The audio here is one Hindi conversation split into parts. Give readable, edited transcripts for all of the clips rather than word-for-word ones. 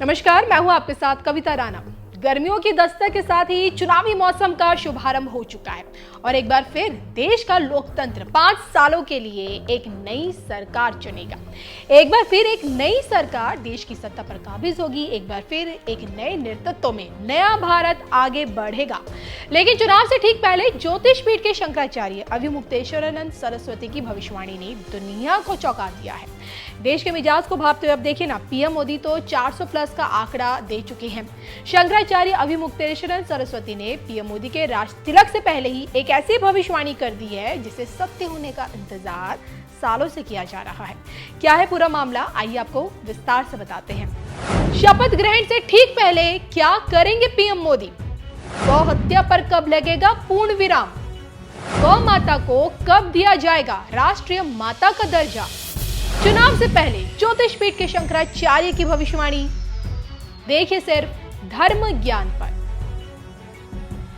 नमस्कार, मैं हूं आपके साथ कविता राणा। गर्मियों की दस्तक के साथ ही चुनावी मौसम का शुभारंभ हो चुका है और एक बार फिर देश का लोकतंत्र 5 सालों के लिए एक नई सरकार चुनेगा। एक बार फिर एक नई सरकार देश की सत्ता पर काबिज होगी। एक बार फिर एक नए नेतृत्व में नया भारत आगे बढ़ेगा। लेकिन चुनाव से ठीक पहले ज्योतिष पीठ के शंकराचार्य अभिमुक्तेश्वरानंद सरस्वती की भविष्यवाणी ने दुनिया को चौंका दिया है। देश के मिजाज को भापते हुए अब देखिए ना, पीएम मोदी तो 400 प्लस का आंकड़ा दे चुके हैं। शंकराचार्य अभिमुक्तेश्वरानंद सरस्वती ने पीएम मोदी के राज तिलक से पहले ही एक ऐसी भविष्यवाणी कर दी है जिसे सत्य होने का इंतजार सालों से किया जा रहा है। क्या है पूरा मामला, आइए आपको विस्तार से बताते हैं। शपथ ग्रहण से ठीक पहले क्या करेंगे पीएम मोदी? गौ हत्या पर कब लगेगा पूर्ण विराम? गौ माता को कब दिया जाएगा राष्ट्रीय माता का दर्जा? चुनाव से पहले ज्योतिष पीठ के शंकराचार्य की भविष्यवाणी, देखिए सिर्फ धर्म ज्ञान पर।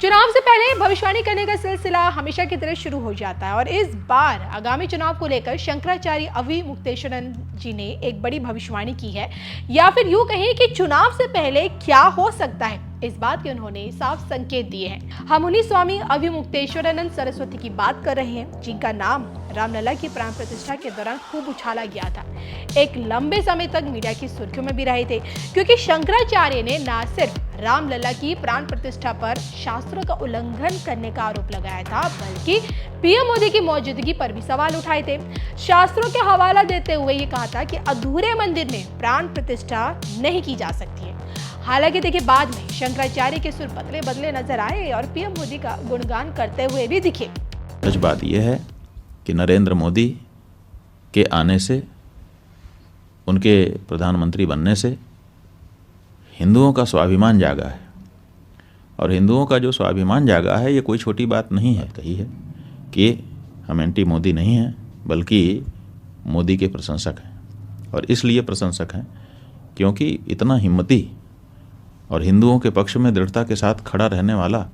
चुनाव से पहले भविष्यवाणी करने का सिलसिला हमेशा की तरह शुरू हो जाता है और इस बार आगामी चुनाव को लेकर शंकराचार्य अभिमुक्तेश्वरानंद जी ने एक बड़ी भविष्यवाणी की है, या फिर यूं कहें कि चुनाव से पहले क्या हो सकता है, इस बात के उन्होंने साफ संकेत दिए हैं। हम उन्हीं स्वामी अभिमुक्तेश्वरानंद सरस्वती की बात कर रहे हैं जिनका नाम रामलला की प्राण प्रतिष्ठा के दौरान खूब उछाला गया था। एक लंबे समय तक मीडिया की सुर्खियों में भी रहे थे क्योंकि शंकराचार्य ने न सिर्फ रामलला की प्राण प्रतिष्ठा पर शास्त्रों का उल्लंघन करने का आरोप लगाया था, बल्कि पीएम मोदी की मौजूदगी पर भी सवाल उठाए थे। शास्त्रों के हवाला देते हुए ये कहा था कि अधूरे मंदिर में प्राण प्रतिष्ठा नहीं की जा सकती है। हालांकि देखिए, बाद में शंकराचार्य के सुर बदले बदले नजर आए और पीएम मोदी का गुणगान करते हुए भी दिखे। सच बात यह है कि नरेंद्र मोदी के आने से, उनके प्रधानमंत्री बनने से हिंदुओं का स्वाभिमान जागा है। और हिंदुओं का जो स्वाभिमान जागा है, ये कोई छोटी बात नहीं है। कही है कि हम एंटी मोदी नहीं हैं, बल्कि मोदी के प्रशंसक हैं। और इसलिए प्रशंसक हैं क्योंकि इतना हिम्मती और हिंदुओं के पक्ष में दृढ़ता के साथ खड़ा रहने वाला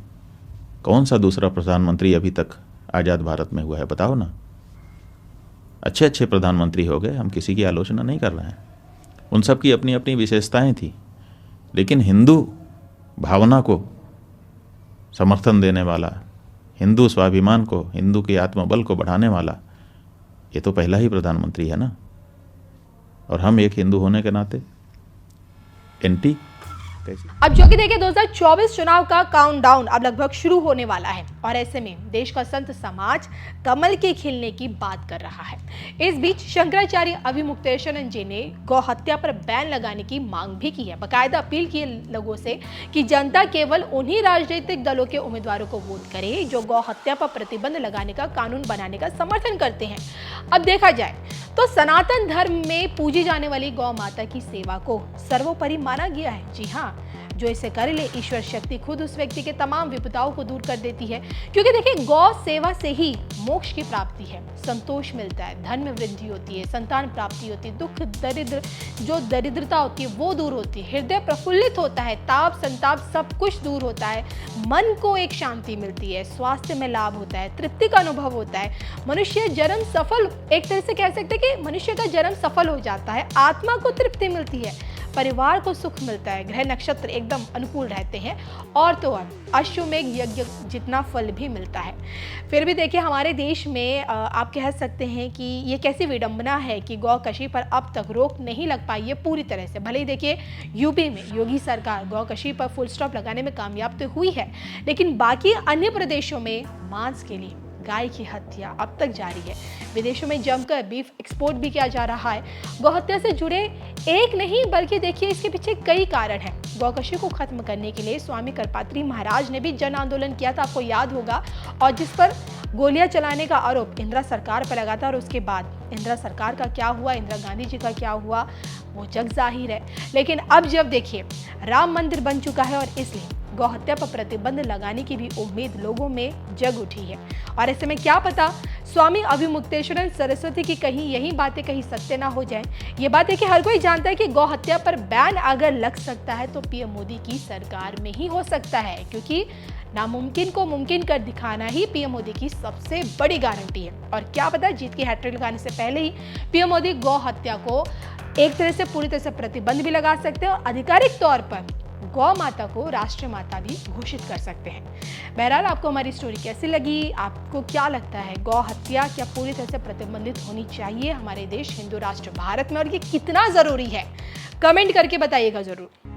कौन सा दूसरा प्रधानमंत्री अभी तक आज़ाद भारत में हुआ है, बताओ ना। अच्छे अच्छे प्रधानमंत्री हो गए, हम किसी की आलोचना नहीं कर रहे हैं, उन सब की अपनी अपनी विशेषताएं थी, लेकिन हिंदू भावना को समर्थन देने वाला, हिंदू स्वाभिमान को, हिंदू के आत्मबल को बढ़ाने वाला, ये तो पहला ही प्रधानमंत्री है ना। और हम एक हिंदू होने के नाते एंटी कैसी? अब जो कि देखिए 2024 चुनाव का काउंटडाउन अब लगभग शुरू होने वाला है और ऐसे में देश का संत समाज कमल के खिलने की बात कर रहा है। इस बीच शंकराचार्य अभिमुक्तेश्वरानंद जी ने गौ हत्या पर बैन लगाने की मांग भी की है। बकायदा अपील की है लोगों से कि जनता केवल उन्हीं राजनीतिक दलों के उम्मीदवारों को वोट करे जो गौ हत्या पर प्रतिबंध लगाने का कानून बनाने का समर्थन करते हैं। अब देखा जाए तो सनातन धर्म में पूजी जाने वाली गौ माता की सेवा को सर्वोपरि माना गया है। जी हाँ, जो इसे कर ले, ईश्वर शक्ति खुद उस व्यक्ति के तमाम विपदाओं को दूर कर देती है। क्योंकि देखिए, गौ सेवा से ही मोक्ष की प्राप्ति है, संतोष मिलता है, धन में वृद्धि होती है, संतान प्राप्ति होती है, दुख दरिद्र जो दरिद्रता होती है वो दूर होती है, हृदय प्रफुल्लित होता है, ताप संताप सब कुछ दूर होता है, मन को एक शांति मिलती है, स्वास्थ्य में लाभ होता है, तृप्ति का अनुभव होता है, मनुष्य जन्म सफल, एक तरह से कह सकते हैं कि मनुष्य का जन्म सफल हो जाता है, आत्मा को तृप्ति मिलती है, परिवार को सुख मिलता है, ग्रह नक्षत्र एकदम अनुकूल रहते हैं और तो और अश्वमेघ यज्ञ जितना फल भी मिलता है। फिर भी देखिए, हमारे देश में आप कह सकते हैं कि ये कैसी विडंबना है कि गौकशी पर अब तक रोक नहीं लग पाई है पूरी तरह से। भले ही देखिए यूपी में योगी सरकार गौकशी पर फुल स्टॉप लगाने में कामयाब तो हुई है, लेकिन बाकी अन्य प्रदेशों में मांस के लिए गाय की हत्या अब तक जारी है। विदेशों में जमकर बीफ एक्सपोर्ट भी किया जा रहा है। गौहत्या से जुड़े एक नहीं बल्कि देखिए इसके पीछे कई कारण हैं। गौकशी को खत्म करने के लिए स्वामी करपात्री महाराज ने भी जन आंदोलन किया था, आपको याद होगा, और जिस पर गोलियां चलाने का आरोप इंदिरा सरकार पर लगा था। और उसके बाद इंदिरा सरकार का क्या हुआ, इंदिरा गांधी जी का क्या हुआ, वो जग जाहिर है। लेकिन अब जब देखिए राम मंदिर बन चुका है और इसलिए गौहत्या पर प्रतिबंध लगाने की भी उम्मीद लोगों में जग उठी है। और ऐसे में क्या पता स्वामी अभिमुक्तेश्वरानंद सरस्वती की कहीं यही बातें कहीं सत्य ना हो जाए। ये बात है कि हर कोई जानता है कि गौहत्या पर बैन अगर लग सकता है तो पीएम मोदी की सरकार में ही हो सकता है, क्योंकि नामुमकिन को मुमकिन कर दिखाना ही पीएम मोदी की सबसे बड़ी गारंटी है। और क्या पता जीत की हैट्रिक लगाने से पहले ही पीएम मोदी गौ हत्या को एक तरह से पूरी तरह से प्रतिबंध भी लगा सकते हैं और आधिकारिक तौर पर गौ माता को राष्ट्रीय माता भी घोषित कर सकते हैं। बहरहाल, आपको हमारी स्टोरी कैसी लगी? आपको क्या लगता है, गौ हत्या क्या पूरी तरह से प्रतिबंधित होनी चाहिए हमारे देश हिंदू राष्ट्र भारत में, और ये कितना जरूरी है? कमेंट करके बताइएगा जरूर।